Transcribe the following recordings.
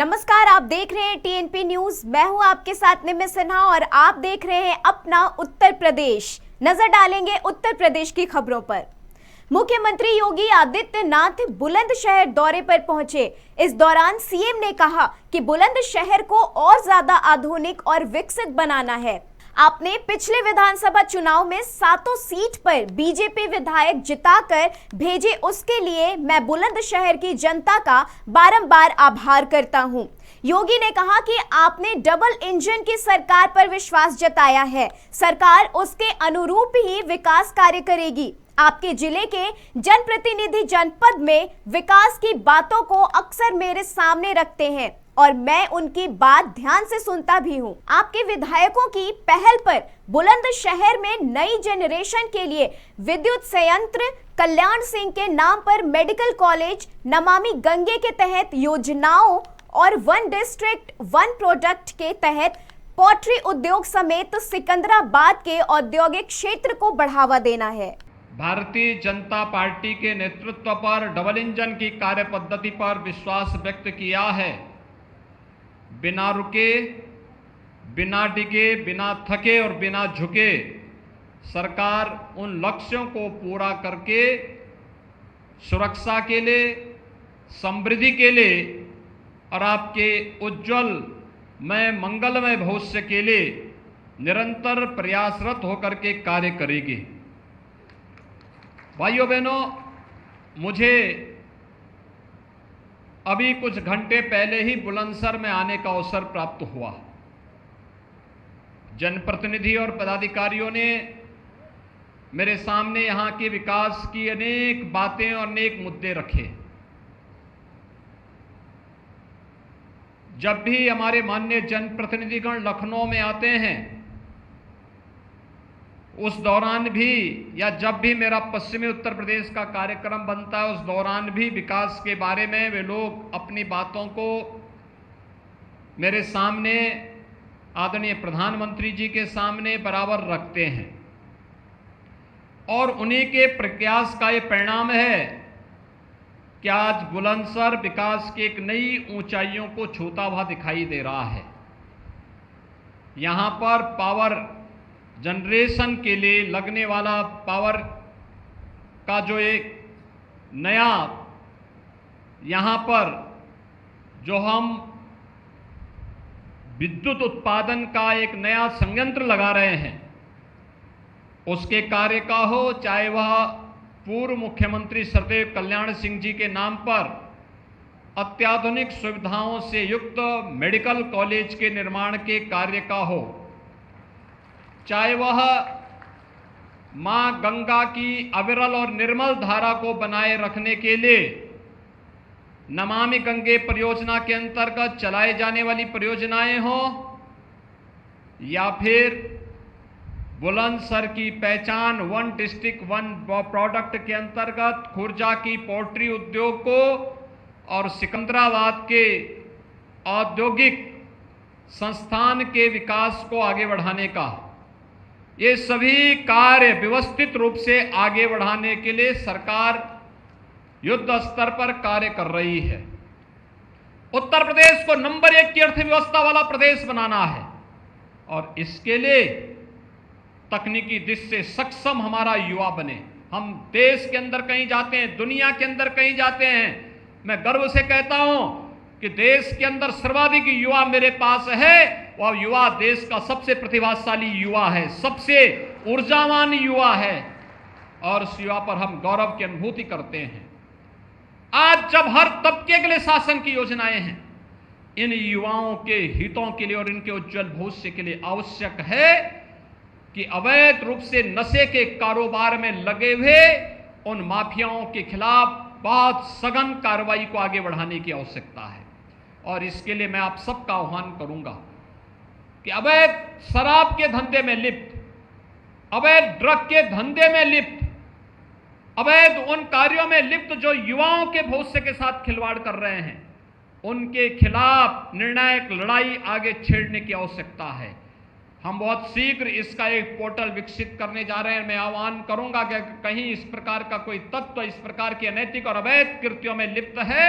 नमस्कार, आप देख रहे हैं टीएनपी न्यूज। मैं हूं आपके साथ निम्न सिन्हा और आप देख रहे हैं अपना उत्तर प्रदेश। नजर डालेंगे उत्तर प्रदेश की खबरों पर। मुख्यमंत्री योगी आदित्यनाथ बुलंदशहर दौरे पर पहुंचे। इस दौरान सीएम ने कहा कि बुलंदशहर को और ज्यादा आधुनिक और विकसित बनाना है। आपने पिछले विधानसभा चुनाव में 7 सीट पर बीजेपी विधायक जिताकर भेजे, उसके लिए मैं बुलंदशहर की जनता का बारंबार आभार करता हूं। योगी ने कहा कि आपने डबल इंजन की सरकार पर विश्वास जताया है। सरकार उसके अनुरूप ही विकास कार्य करेगी। आपके जिले के जनप्रतिनिधि जनपद में विकास की बातों को अक्सर मेरे सामने रखते हैं और मैं उनकी बात ध्यान से सुनता भी हूं। आपके विधायकों की पहल पर बुलंदशहर में नई जनरेशन के लिए विद्युत संयंत्र, कल्याण सिंह के नाम पर मेडिकल कॉलेज, नमामि गंगे के तहत योजनाओं और वन डिस्ट्रिक्ट वन प्रोडक्ट के तहत पोल्ट्री उद्योग समेत सिकंदराबाद के औद्योगिक क्षेत्र को बढ़ावा देना है। भारतीय जनता पार्टी के नेतृत्व पर डबल इंजन की कार्य पद्धति पर विश्वास व्यक्त किया है। बिना रुके, बिना डिगे, बिना थके और बिना झुके सरकार उन लक्ष्यों को पूरा करके सुरक्षा के लिए, समृद्धि के लिए और आपके उज्जवल में मंगलमय भविष्य के लिए निरंतर प्रयासरत होकर के कार्य करेगी। भाइयों बहनों, मुझे अभी कुछ घंटे पहले ही बुलंदशहर में आने का अवसर प्राप्त हुआ। जनप्रतिनिधि और पदाधिकारियों ने मेरे सामने यहाँ के विकास की अनेक बातें और अनेक मुद्दे रखे। जब भी हमारे माननीय जनप्रतिनिधिगण लखनऊ में आते हैं, उस दौरान भी या जब भी मेरा पश्चिमी उत्तर प्रदेश का कार्यक्रम बनता है, उस दौरान भी विकास के बारे में वे लोग अपनी बातों को मेरे सामने, आदरणीय प्रधानमंत्री जी के सामने बराबर रखते हैं और उन्हीं के प्रयास का ये परिणाम है कि आज बुलंदशहर विकास की एक नई ऊंचाइयों को छूता हुआ दिखाई दे रहा है। यहाँ पर पावर जनरेशन के लिए लगने वाला पावर का जो एक नया यहाँ पर जो हम विद्युत उत्पादन का एक नया संयंत्र लगा रहे हैं, उसके कार्य का हो, चाहे वह पूर्व मुख्यमंत्री सदैव कल्याण सिंह जी के नाम पर अत्याधुनिक सुविधाओं से युक्त मेडिकल कॉलेज के निर्माण के कार्य का हो, चाहे वह मां गंगा की अविरल और निर्मल धारा को बनाए रखने के लिए नमामि गंगे परियोजना के अंतर्गत चलाई जाने वाली परियोजनाएं हो, या फिर बुलंदशहर की पहचान वन डिस्ट्रिक्ट वन प्रोडक्ट के अंतर्गत खुर्जा की पोल्ट्री उद्योग को और सिकंदराबाद के औद्योगिक संस्थान के विकास को आगे बढ़ाने का, ये सभी कार्य व्यवस्थित रूप से आगे बढ़ाने के लिए सरकार युद्ध स्तर पर कार्य कर रही है। उत्तर प्रदेश को नंबर 1 की अर्थव्यवस्था वाला प्रदेश बनाना है और इसके लिए तकनीकी दृष्टि से सक्षम हमारा युवा बने। हम देश के अंदर कहीं जाते हैं, दुनिया के अंदर कहीं जाते हैं, मैं गर्व से कहता हूं कि देश के अंदर सर्वाधिक युवा मेरे पास है। वह युवा देश का सबसे प्रतिभाशाली युवा है, सबसे ऊर्जावान युवा है और उस युवा पर हम गौरव की अनुभूति करते हैं। आज जब हर तबके के लिए शासन की योजनाएं हैं, इन युवाओं के हितों के लिए और इनके उज्जवल भविष्य के लिए आवश्यक है कि अवैध रूप से नशे के कारोबार में लगे हुए उन माफियाओं के खिलाफ बहुत सघन कार्रवाई को आगे बढ़ाने की आवश्यकता है। और इसके लिए मैं आप सबका आह्वान करूंगा कि अवैध शराब के धंधे में लिप्त, अवैध ड्रग के धंधे में लिप्त, अवैध उन कार्यों में लिप्त जो युवाओं के भविष्य के साथ खिलवाड़ कर रहे हैं, उनके खिलाफ निर्णायक लड़ाई आगे छेड़ने की आवश्यकता है। हम बहुत शीघ्र इसका एक पोर्टल विकसित करने जा रहे हैं। मैं आह्वान करूंगा कि कहीं इस प्रकार का कोई तत्व इस प्रकार के अनैतिक और अवैध कृत्यों में लिप्त है,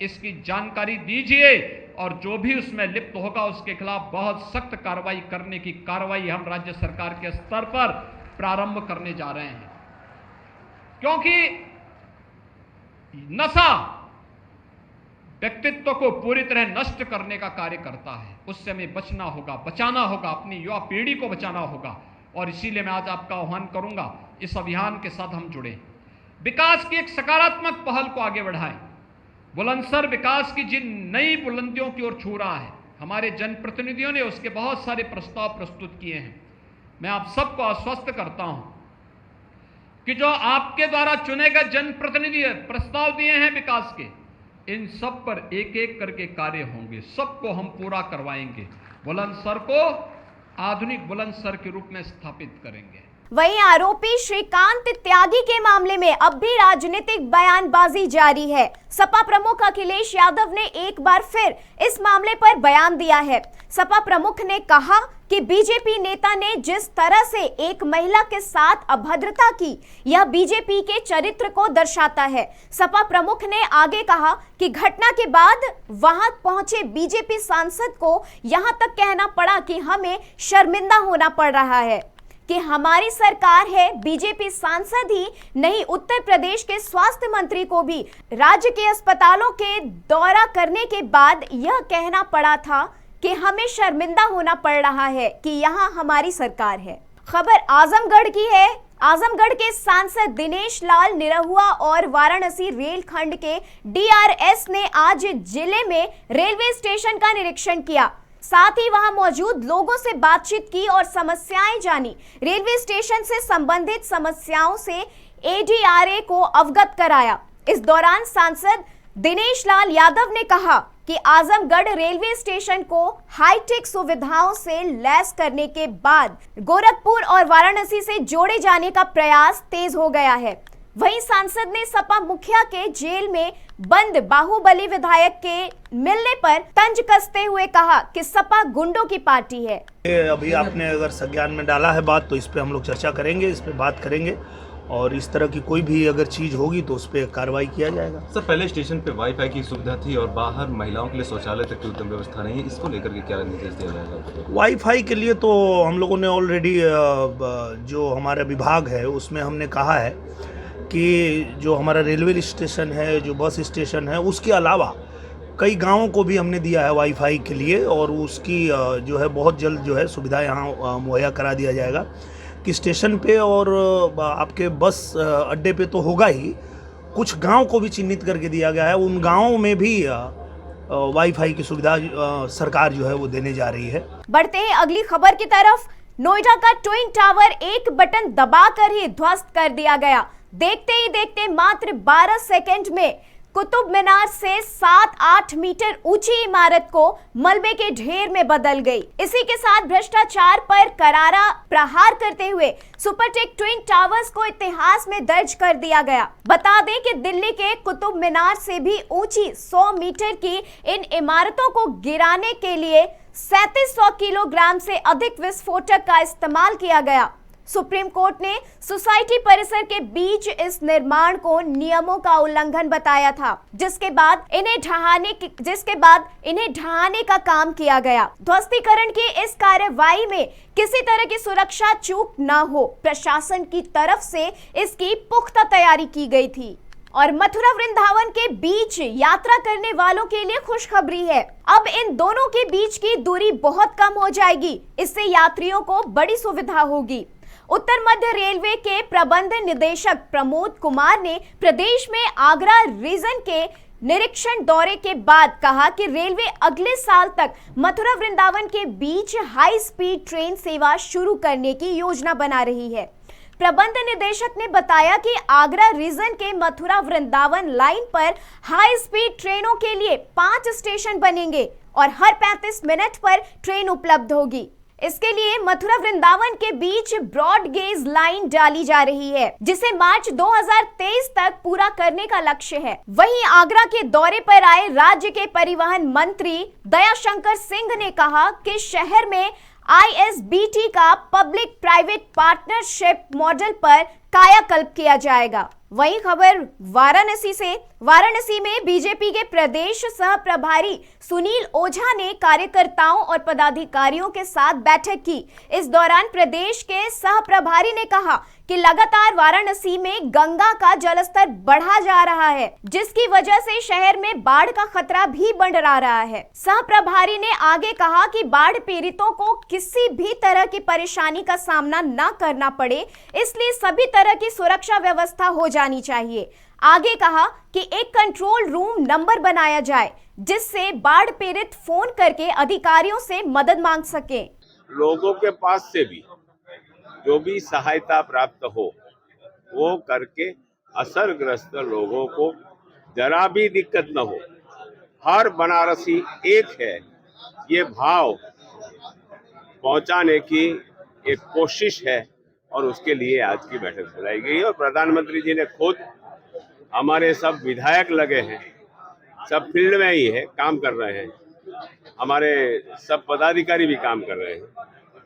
इसकी जानकारी दीजिए और जो भी उसमें लिप्त होगा उसके खिलाफ बहुत सख्त कार्रवाई करने की कार्रवाई हम राज्य सरकार के स्तर पर प्रारंभ करने जा रहे हैं। क्योंकि नशा व्यक्तित्व को पूरी तरह नष्ट करने का कार्य करता है, उससे हमें बचना होगा, बचाना होगा, अपनी युवा पीढ़ी को बचाना होगा। और इसीलिए मैं आज आपका आह्वान करूंगा, इस अभियान के साथ हम जुड़े, विकास की एक सकारात्मक पहल को आगे बढ़ाएं। बुलंदशहर विकास की जिन नई बुलंदियों की ओर छू रहा है, हमारे जनप्रतिनिधियों ने उसके बहुत सारे प्रस्ताव प्रस्तुत किए हैं। मैं आप सबको आश्वस्त करता हूं कि जो आपके द्वारा चुने गए जनप्रतिनिधि प्रस्ताव दिए हैं विकास के, इन सब पर एक एक करके कार्य होंगे, सबको हम पूरा करवाएंगे, बुलंदशहर को आधुनिक बुलंदशहर के रूप में स्थापित करेंगे। वहीं आरोपी श्रीकांत त्यागी के मामले में अब भी राजनीतिक बयानबाजी जारी है। सपा प्रमुख अखिलेश यादव ने एक बार फिर इस मामले पर बयान दिया है। सपा प्रमुख ने कहा कि बीजेपी नेता ने जिस तरह से एक महिला के साथ अभद्रता की, यह बीजेपी के चरित्र को दर्शाता है। सपा प्रमुख ने आगे कहा कि घटना के बाद वहां पहुंचे बीजेपी सांसद को यहां तक कहना पड़ा कि हमें शर्मिंदा होना पड़ रहा है कि हमारी सरकार है। बीजेपी सांसद ही नहीं, उत्तर प्रदेश के स्वास्थ्य मंत्री को भी राज्य के अस्पतालों के दौरा करने के बाद यह कहना पड़ा था कि हमें शर्मिंदा होना पड़ रहा है कि यहाँ हमारी सरकार है। खबर आजमगढ़ की है। आजमगढ़ के सांसद दिनेश लाल निरहुआ और वाराणसी रेल खंड के डीआरएस ने आज जिले में रेलवे स्टेशन का निरीक्षण किया, साथ ही वहां मौजूद लोगों से बातचीत की और समस्याएं जानी। रेलवे स्टेशन से संबंधित समस्याओं से एडीआरए को अवगत कराया। इस दौरान सांसद दिनेश लाल यादव ने कहा कि आजमगढ़ रेलवे स्टेशन को हाईटेक सुविधाओं से लैस करने के बाद गोरखपुर और वाराणसी से जोड़े जाने का प्रयास तेज हो गया है। वहीं सांसद ने सपा मुखिया के जेल में बंद बाहुबली विधायक के मिलने पर तंज कसते हुए कहा कि सपा गुंडों की पार्टी है। अभी आपने अगर संज्ञान में डाला है बात, तो इस पे हम लोग चर्चा करेंगे, इस पे बात करेंगे और इस तरह की कोई भी अगर चीज़ होगी तो उस पर कार्रवाई किया जाएगा। सर, पहले स्टेशन पे वाईफाई की सुविधा थी और बाहर महिलाओं के लिए शौचालय तक की उत्तम व्यवस्था नहीं है, इसको लेकर के क्या निर्देश दिया जाएगा? वाईफाई के लिए तो हम लोगों ने ऑलरेडी जो हमारा विभाग है उसमें हमने कहा है कि जो हमारा रेलवे स्टेशन है, जो बस स्टेशन है, उसके अलावा कई गाँवों को भी हमने दिया है वाईफाई के लिए और उसकी जो है बहुत जल्द जो है सुविधा यहाँ मुहैया करा दिया जाएगा कि स्टेशन पे और आपके बस अड्डे पे तो होगा ही, कुछ गांव को भी चिन्हित करके दिया गया है, उन गांवों में भी वाईफाई की सुविधा सरकार जो है वो देने जा रही है। बढ़ते हैं अगली खबर की तरफ। नोएडा का ट्विन टावर एक बटन दबाकर ही ध्वस्त कर दिया गया। देखते ही देखते मात्र 12 सेकंड में कुतुब मीनार से 7-8 मीटर ऊंची इमारत को मलबे के ढेर में बदल गई। इसी के साथ भ्रष्टाचार पर करारा प्रहार करते हुए सुपरटेक ट्विन टावर्स को इतिहास में दर्ज कर दिया गया। बता दें कि दिल्ली के कुतुब मीनार से भी ऊंची 100 मीटर की इन इमारतों को गिराने के लिए 3700 किलोग्राम से अधिक विस्फोटक का इस्तेमाल किया गया। सुप्रीम कोर्ट ने सोसाइटी परिसर के बीच इस निर्माण को नियमों का उल्लंघन बताया था, जिसके बाद इन्हें ढहाने का काम किया गया। ध्वस्तीकरण की इस कार्यवाही में किसी तरह की सुरक्षा चूक न हो, प्रशासन की तरफ से इसकी पुख्ता तैयारी की गई थी। और मथुरा वृंदावन के बीच यात्रा करने वालों के लिए खुशखबरी है। अब इन दोनों के बीच की दूरी बहुत कम हो जाएगी। इससे यात्रियों को बड़ी सुविधा होगी। उत्तर मध्य रेलवे के प्रबंध निदेशक प्रमोद कुमार ने प्रदेश में आगरा रीजन के निरीक्षण दौरे के बाद कहा कि रेलवे अगले साल तक मथुरा वृंदावन के बीच हाई स्पीड ट्रेन सेवा शुरू करने की योजना बना रही है। प्रबंध निदेशक ने बताया कि आगरा रीजन के मथुरा वृंदावन लाइन पर हाई स्पीड ट्रेनों के लिए 5 स्टेशन बनेंगे और हर 35 मिनट पर ट्रेन उपलब्ध होगी। इसके लिए मथुरा वृंदावन के बीच ब्रॉड गेज लाइन डाली जा रही है, जिसे मार्च 2023 तक पूरा करने का लक्ष्य है। वहीं आगरा के दौरे पर आए राज्य के परिवहन मंत्री दयाशंकर सिंह ने कहा कि शहर में ISBT का पब्लिक प्राइवेट पार्टनरशिप मॉडल पर कायाकल्प किया जाएगा। वहीं खबर वाराणसी से। वाराणसी में बीजेपी के प्रदेश सह प्रभारी सुनील ओझा ने कार्यकर्ताओं और पदाधिकारियों के साथ बैठक की। इस दौरान प्रदेश के सह प्रभारी ने कहा कि लगातार वाराणसी में गंगा का जलस्तर बढ़ा जा रहा है, जिसकी वजह से शहर में बाढ़ का खतरा भी मंडरा रहा है। सह प्रभारी ने आगे कहा कि बाढ़ पीड़ितों को किसी भी तरह की परेशानी का सामना न करना पड़े, इसलिए सभी तरह की सुरक्षा व्यवस्था हो जानी चाहिए। आगे कहा कि एक कंट्रोल रूम नंबर बनाया जाए, जिससे बाढ़ पीड़ित फोन करके अधिकारियों से मदद मांग सके। लोगों के पास से भी जो भी सहायता प्राप्त हो वो करके असरग्रस्त लोगों को जरा भी दिक्कत न हो, हर बनारसी एक है, ये भाव पहुंचाने की एक कोशिश है और उसके लिए आज की बैठक बुलाई गई है। और प्रधानमंत्री जी ने खुद, हमारे सब विधायक लगे हैं, सब फील्ड में ही है, काम कर रहे हैं, हमारे सब पदाधिकारी भी काम कर रहे हैं,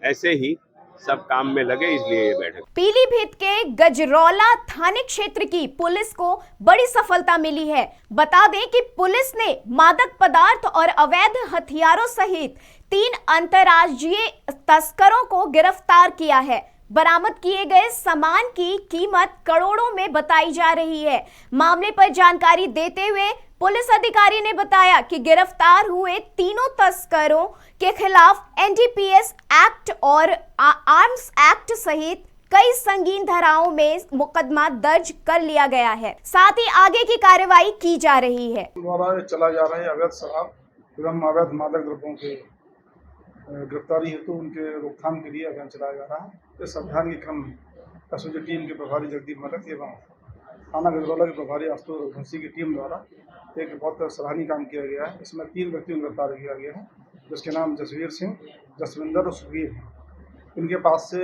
ऐसे ही सब काम में लगे, इसलिए ये बैठक। पीलीभीत के गजरौला थाने क्षेत्र की पुलिस को बड़ी सफलता मिली है। बता दें कि पुलिस ने मादक पदार्थ और अवैध हथियारों सहित 3 अंतर्राज्यीय तस्करों को गिरफ्तार किया है। बरामद किए गए सामान की कीमत करोड़ों में बताई जा रही है। मामले पर जानकारी देते हुए पुलिस अधिकारी ने बताया कि गिरफ्तार हुए तीनों तस्करों के खिलाफ एनडीपीएस एक्ट और आर्म्स एक्ट सहित कई संगीन धाराओं में मुकदमा दर्ज कर लिया गया है। साथ ही आगे की कार्रवाई की जा रही है। द्वारा चला जा रहे अवैध शराब एवं अवैध मादक द्रव्यों के गिरफ्तारी हेतु उनके रोकथाम के लिए अभियान चलाया जा रहा है। इस अभियान के क्रम में एसओजी टीम के प्रभारी जगदीप मलक एवं थाना गजरौला के प्रभारी आशुतोष रघुवंशी की टीम द्वारा एक बहुत सराहनीय काम किया गया है। इसमें 3 व्यक्तियों को गिरफ्तार किया गया है, जिसके नाम जसवीर सिंह, जसविंदर और सुखवीर हैं। इनके पास से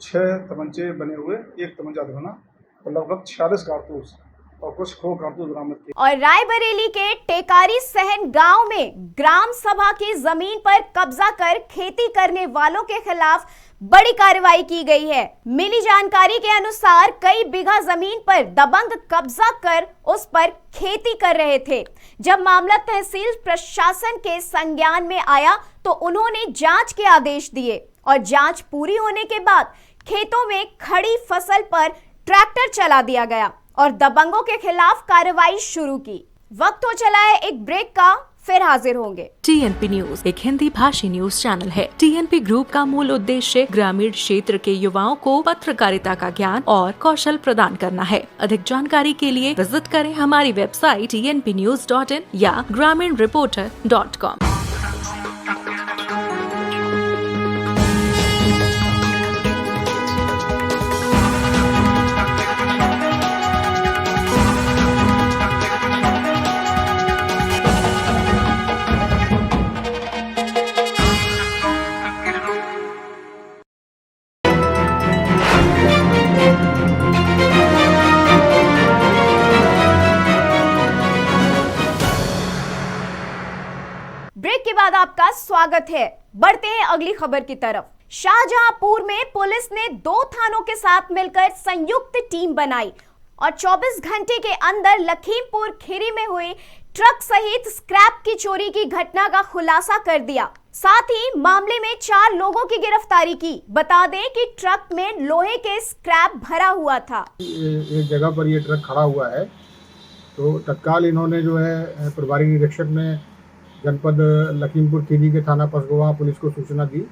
6 तमंचे बने हुए, 1 तमंचा धोना और लगभग 46 कारतूस और कुछ खो कारतूस बरामद किए। और रायबरेली के टेकारी सहन गांव में ग्राम सभा की जमीन पर कब्जा कर खेती करने वालों के खिलाफ बड़ी कार्रवाई की गई है। मिली जानकारी के अनुसार कई बीघा जमीन पर दबंग कब्जा कर उस पर खेती कर रहे थे। जब मामला तहसील प्रशासन के संज्ञान में आया तो उन्होंने जांच के आदेश दिए और जांच पूरी होने के बाद खेतों में खड़ी फसल पर ट्रैक्टर चला दिया गया और दबंगों के खिलाफ कार्रवाई शुरू की। वक्त हो चला है एक ब्रेक का, फिर हाजिर होंगे। टीएनपी न्यूज एक हिंदी भाषी न्यूज चैनल है। टीएनपी ग्रुप का मूल उद्देश्य ग्रामीण क्षेत्र के युवाओं को पत्रकारिता का ज्ञान और कौशल प्रदान करना है। अधिक जानकारी के लिए विजिट करें हमारी वेबसाइट tnpnews.in या graminreporter.com। ब्रेक के बाद आपका स्वागत है। बढ़ते हैं अगली खबर की तरफ। शाहजहांपुर में पुलिस ने 2 थानों के साथ मिलकर संयुक्त टीम बनाई और 24 घंटे के अंदर लखीमपुर खीरी में हुई ट्रक सहित स्क्रैप की चोरी की घटना का खुलासा कर दिया। साथ ही मामले में 4 लोगों की गिरफ्तारी की। बता दें कि ट्रक में लोहे के स्क्रैप भरा हुआ था। एक जगह पर ये ट्रक खड़ा हुआ है, तो तत्काल इन्होंने जो है प्रभारी निरीक्षक ने जनपद लखीमपुर खीरी के थाना पसगोवा पुलिस को सूचना दी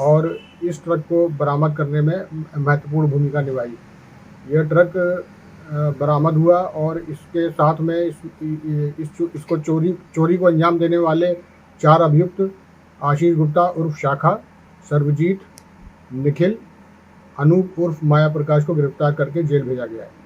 और इस ट्रक को बरामद करने में महत्वपूर्ण भूमिका निभाई। यह ट्रक बरामद हुआ और इसके साथ में इसको चोरी को अंजाम देने वाले 4 अभियुक्त आशीष गुप्ता उर्फ शाखा, सर्वजीत, निखिल, अनूप उर्फ माया प्रकाश को गिरफ्तार करके जेल भेजा गया है।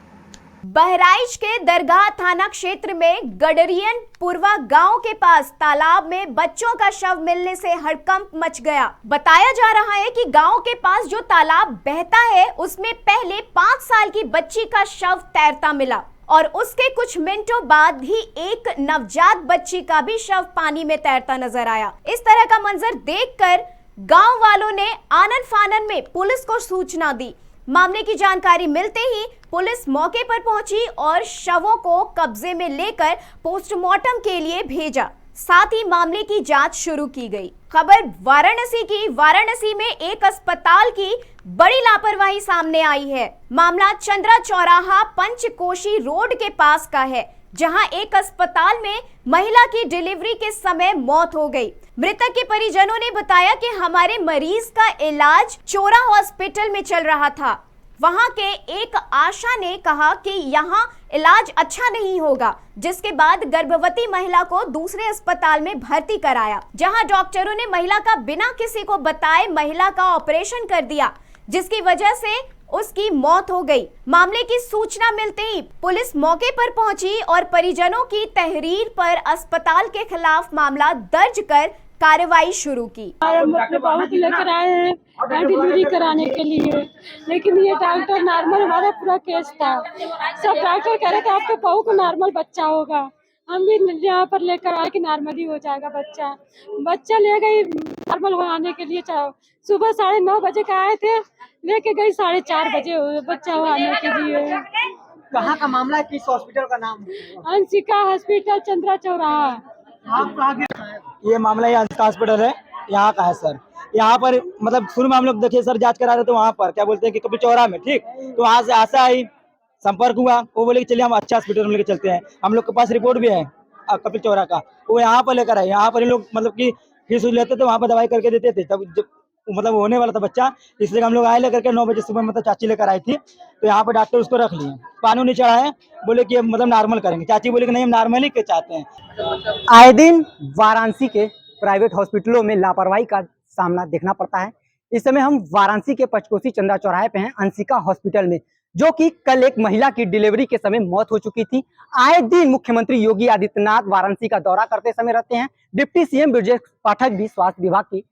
बहराइच के दरगाह थाना क्षेत्र में गडरियन पुरवा गांव के पास तालाब में बच्चों का शव मिलने से हड़कंप मच गया। बताया जा रहा है कि गांव के पास जो तालाब बहता है उसमें पहले 5 साल की बच्ची का शव तैरता मिला और उसके कुछ मिनटों बाद ही एक नवजात बच्ची का भी शव पानी में तैरता नजर आया। इस तरह का मंजर देखकर गांव वालों ने आनन फानन में पुलिस को सूचना दी। मामले की जानकारी मिलते ही पुलिस मौके पर पहुंची और शवों को कब्जे में लेकर पोस्टमार्टम के लिए भेजा। साथ ही मामले की जांच शुरू की गई। खबर वाराणसी की। वाराणसी में एक अस्पताल की बड़ी लापरवाही सामने आई है। मामला चंद्रा चौराहा पंचकोशी रोड के पास का है, जहां एक अस्पताल में महिला की डिलीवरी के समय मौत हो गई। मृतक के परिजनों ने बताया कि हमारे मरीज का इलाज चोरा हॉस्पिटल में चल रहा था। वहां के एक आशा ने कहा कि यहां इलाज अच्छा नहीं होगा, जिसके बाद गर्भवती महिला को दूसरे अस्पताल में भर्ती कराया, जहां डॉक्टरों ने महिला का बिना किसी को बताए महिला का ऑपरेशन कर दिया, जिसकी वजह से उसकी मौत हो गई। मामले की सूचना मिलते ही पुलिस मौके पर पहुंची और परिजनों की तहरीर पर अस्पताल के खिलाफ मामला दर्ज कर कार्रवाई शुरू की। हम अपने बहू को लेकर आए हैं डिलीवरी कराने के लिए, लेकिन ये डॉक्टर नॉर्मल, हमारा पूरा केस था, सब डॉक्टर कह रहे थे आपके बहू को नॉर्मल बच्चा होगा। हम भी यहाँ पर लेकर आए कि नॉर्मली हो जाएगा बच्चा ले गई नॉर्मल होने के लिए। सुबह 9:30 बजे का आए थे, लेके गई 4:30 बजे बच्चा होने के लिए। कहाँ का मामला है? किस हॉस्पिटल का नाम? अंशिका हॉस्पिटल, चंद्रा चौराहा। आप कहाँ के? ये मामला अंशिका हॉस्पिटल है, यहाँ का है सर। यहाँ पर मतलब शुरू में हम लोग देखिए सर जांच करा रहे थे वहाँ पर, क्या बोलते हैं कि कपिल चौराहा में, ठीक। तो वहाँ से आशा आई, संपर्क हुआ, वो बोले कि चलिए हम अच्छा हॉस्पिटल में लेकर चलते हैं। हम लोग के पास रिपोर्ट भी है कपिल चौराहा का, वो यहाँ पर लेकर आए। यहाँ पर इन लोग मतलब कि फीस लेते थे, वहाँ पर दवाई करके देते थे। तब जब मतलब होने वाला था बच्चा, इसलिए हम लोग आए लेकर के 9 बजे सुबह मतलब चाची लेकर आई थी। तो यहाँ पर डॉक्टर उसको रख लिए, पानी नहीं चढ़ा है, बोले कि मतलब नॉर्मल करेंगे। चाची बोले कि नहीं हम नॉर्मल ही के चाहते हैं। आए दिन वाराणसी के प्राइवेट हॉस्पिटलों में लापरवाही का सामना देखना पड़ता है। इस समय हम वाराणसी के पंचकोशी चंद्रा चौराहे पे हैं, अंशिका हॉस्पिटल में, जो कि कल एक महिला की डिलीवरी के समय मौत हो चुकी थी। आए दिन मुख्यमंत्री योगी आदित्यनाथ वाराणसी का दौरा करते समय रहते हैं। डिप्टी सीएम ब्रजेश पाठक भी स्वास्थ्य विभाग की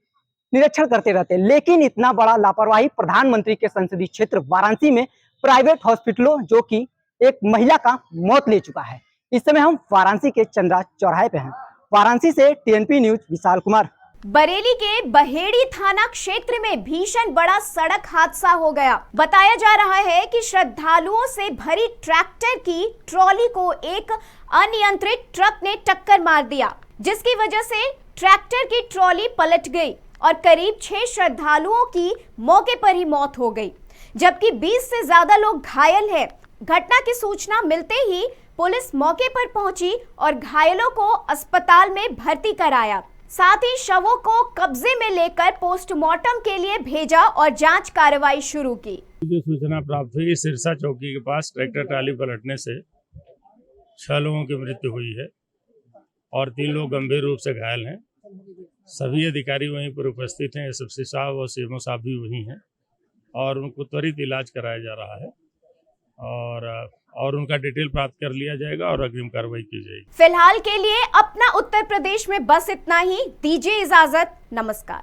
निरीक्षण करते रहते हैं, लेकिन इतना बड़ा लापरवाही प्रधानमंत्री के संसदीय क्षेत्र वाराणसी में प्राइवेट हॉस्पिटलों, जो कि एक महिला का मौत ले चुका है। इस समय हम वाराणसी के चंद्रा चौराहे पे हैं। वाराणसी से टीएनपी न्यूज विशाल कुमार। बरेली के बहेड़ी थाना क्षेत्र में भीषण बड़ा सड़क हादसा हो गया। बताया जा रहा है कि श्रद्धालुओं से भरी ट्रैक्टर की ट्रॉली को एक अनियंत्रित ट्रक ने टक्कर मार दिया, जिसकी वजह से ट्रैक्टर की ट्रॉली पलट गई और करीब 6 श्रद्धालुओं की मौके पर ही मौत हो गई, जबकि 20 से ज्यादा लोग घायल हैं। घटना की सूचना मिलते ही पुलिस मौके पर पहुंची और घायलों को अस्पताल में भर्ती कराया। साथ ही शवों को कब्जे में लेकर पोस्टमार्टम के लिए भेजा और जांच कार्रवाई शुरू की। जो सूचना प्राप्त हुई, सिरसा चौकी के पास ट्रैक्टर ट्राली पलटने से 6 लोगों की मृत्यु हुई है और 3 लोग गंभीर रूप से घायल हैं। सभी अधिकारी वहीं पर उपस्थित हैं, एसएसपी साहब और सीएमओ साहब भी वहीं हैं और उनको त्वरित इलाज कराया जा रहा है और उनका डिटेल प्राप्त कर लिया जाएगा और अग्रिम कार्रवाई की जाएगी। फिलहाल के लिए अपना उत्तर प्रदेश में बस इतना ही। दीजिए इजाजत, नमस्कार।